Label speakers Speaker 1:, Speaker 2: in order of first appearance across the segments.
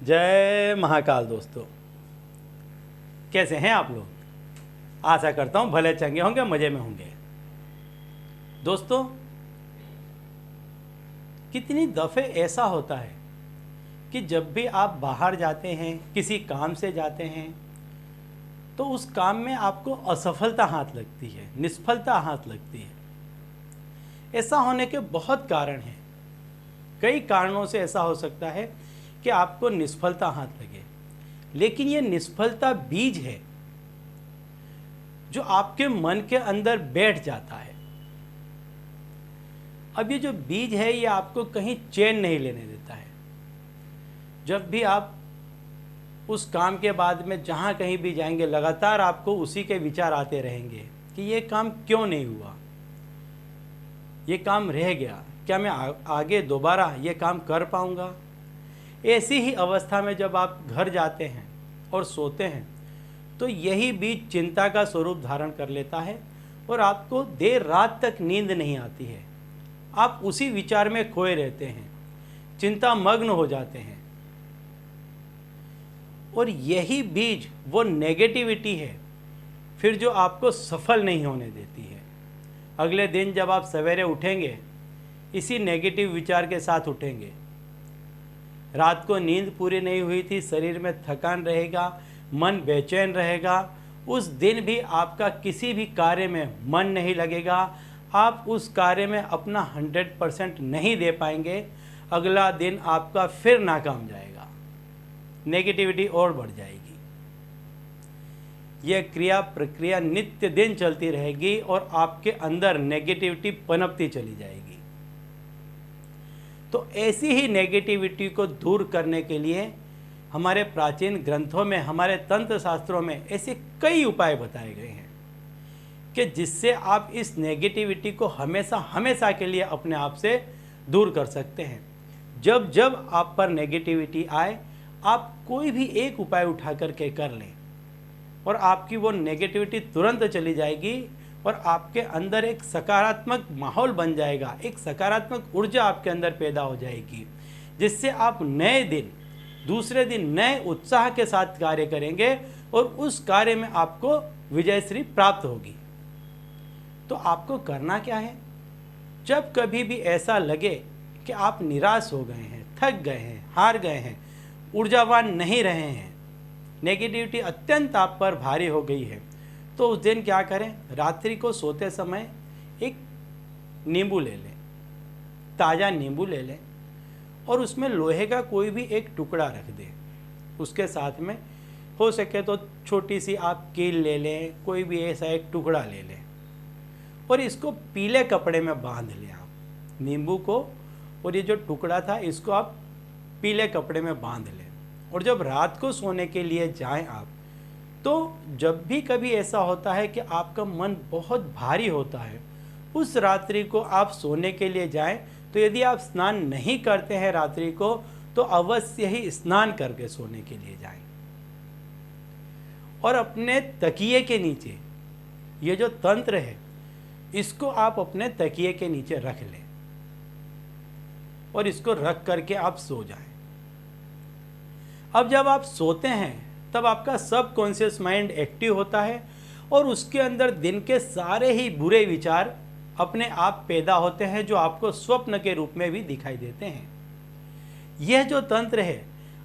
Speaker 1: जय महाकाल दोस्तों, कैसे हैं आप लोग। आशा करता हूं भले चंगे होंगे, मज़े में होंगे। दोस्तों, कितनी दफ़े ऐसा होता है कि जब भी आप बाहर जाते हैं, किसी काम से जाते हैं, तो उस काम में आपको असफलता हाथ लगती है, निष्फलता हाथ लगती है। ऐसा होने के बहुत कारण हैं। कई कारणों से ऐसा हो सकता है कि आपको निष्फलता हाथ लगे, लेकिन ये निष्फलता बीज है जो आपके मन के अंदर बैठ जाता है। अब ये जो बीज है ये आपको कहीं चैन नहीं लेने देता है। जब भी आप उस काम के बाद में जहाँ कहीं भी जाएंगे, लगातार आपको उसी के विचार आते रहेंगे कि ये काम क्यों नहीं हुआ, ये काम रह गया, क्या मैं आगे दोबारा ये काम कर पाऊंगा। ऐसी ही अवस्था में जब आप घर जाते हैं और सोते हैं तो यही बीज चिंता का स्वरूप धारण कर लेता है और आपको देर रात तक नींद नहीं आती है। आप उसी विचार में खोए रहते हैं, चिंता मग्न हो जाते हैं। और यही बीज वो नेगेटिविटी है फिर जो आपको सफल नहीं होने देती है। अगले दिन जब आप सवेरे उठेंगे, इसी नेगेटिव विचार के साथ उठेंगे। रात को नींद पूरी नहीं हुई थी, शरीर में थकान रहेगा, मन बेचैन रहेगा। उस दिन भी आपका किसी भी कार्य में मन नहीं लगेगा, आप उस कार्य में अपना 100% नहीं दे पाएंगे। अगला दिन आपका फिर नाकाम जाएगा, नेगेटिविटी और बढ़ जाएगी। यह क्रिया प्रक्रिया नित्य दिन चलती रहेगी और आपके अंदर नेगेटिविटी पनपती चली जाएगी। तो ऐसी ही नेगेटिविटी को दूर करने के लिए हमारे प्राचीन ग्रंथों में, हमारे तंत्र शास्त्रों में ऐसे कई उपाय बताए गए हैं कि जिससे आप इस नेगेटिविटी को हमेशा हमेशा के लिए अपने आप से दूर कर सकते हैं। जब जब आप पर नेगेटिविटी आए, आप कोई भी एक उपाय उठा करके कर लें और आपकी वो नेगेटिविटी तुरंत चली जाएगी और आपके अंदर एक सकारात्मक माहौल बन जाएगा, एक सकारात्मक ऊर्जा आपके अंदर पैदा हो जाएगी, जिससे आप नए दिन, दूसरे दिन नए उत्साह के साथ कार्य करेंगे और उस कार्य में आपको विजयश्री प्राप्त होगी। तो आपको करना क्या है? जब कभी भी ऐसा लगे कि आप निराश हो गए हैं, थक गए हैं, हार गए हैं, ऊर्जावान नहीं रहे हैं, नेगेटिविटी अत्यंत आप पर भारी हो गई है, तो उस दिन क्या करें? रात्रि को सोते समय एक नींबू ले लें, ताज़ा नींबू ले लें और उसमें लोहे का कोई भी एक टुकड़ा रख दें। उसके साथ में हो सके तो छोटी सी आप कील ले लें, कोई भी ऐसा एक टुकड़ा ले लें और इसको पीले कपड़े में बांध लें। आप नींबू को और ये जो टुकड़ा था इसको आप पीले कपड़े में बांध लें और जब रात को सोने के लिए जाएं आप, तो जब भी कभी ऐसा होता है कि आपका मन बहुत भारी होता है, उस रात्रि को आप सोने के लिए जाएं, तो यदि आप स्नान नहीं करते हैं रात्रि को, तो अवश्य ही स्नान करके सोने के लिए जाएं और अपने तकिए के नीचे ये जो तंत्र है इसको आप अपने तकिए के नीचे रख लें और इसको रख करके आप सो जाएं। अब जब आप सोते हैं तब आपका सबकॉन्शियस माइंड एक्टिव होता है और उसके अंदर दिन के सारे ही बुरे विचार अपने आप पैदा होते हैं, जो आपको स्वप्न के रूप में भी दिखाई देते हैं। यह जो तंत्र है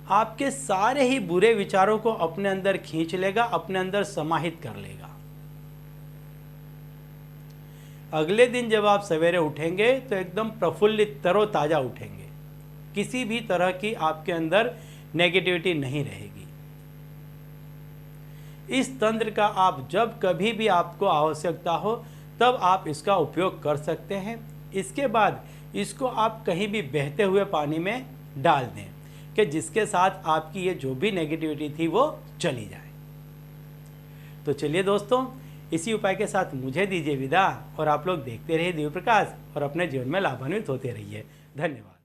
Speaker 1: आपके सारे ही बुरे विचारों को अपने अंदर खींच लेगा, अपने अंदर समाहित कर लेगा। अगले दिन जब आप सवेरे उठेंगे तो एकदम प्रफुल्लित, तरोताजा उठेंगे। किसी भी तरह की आपके अंदर नेगेटिविटी नहीं रहेगी। इस तंत्र का आप जब कभी भी आपको आवश्यकता हो तब आप इसका उपयोग कर सकते हैं। इसके बाद इसको आप कहीं भी बहते हुए पानी में डाल दें कि जिसके साथ आपकी ये जो भी नेगेटिविटी थी वो चली जाए। तो चलिए दोस्तों, इसी उपाय के साथ मुझे दीजिए विदा और आप लोग देखते रहिए दिव्य प्रकाश और अपने जीवन में लाभान्वित होते रहिए। धन्यवाद।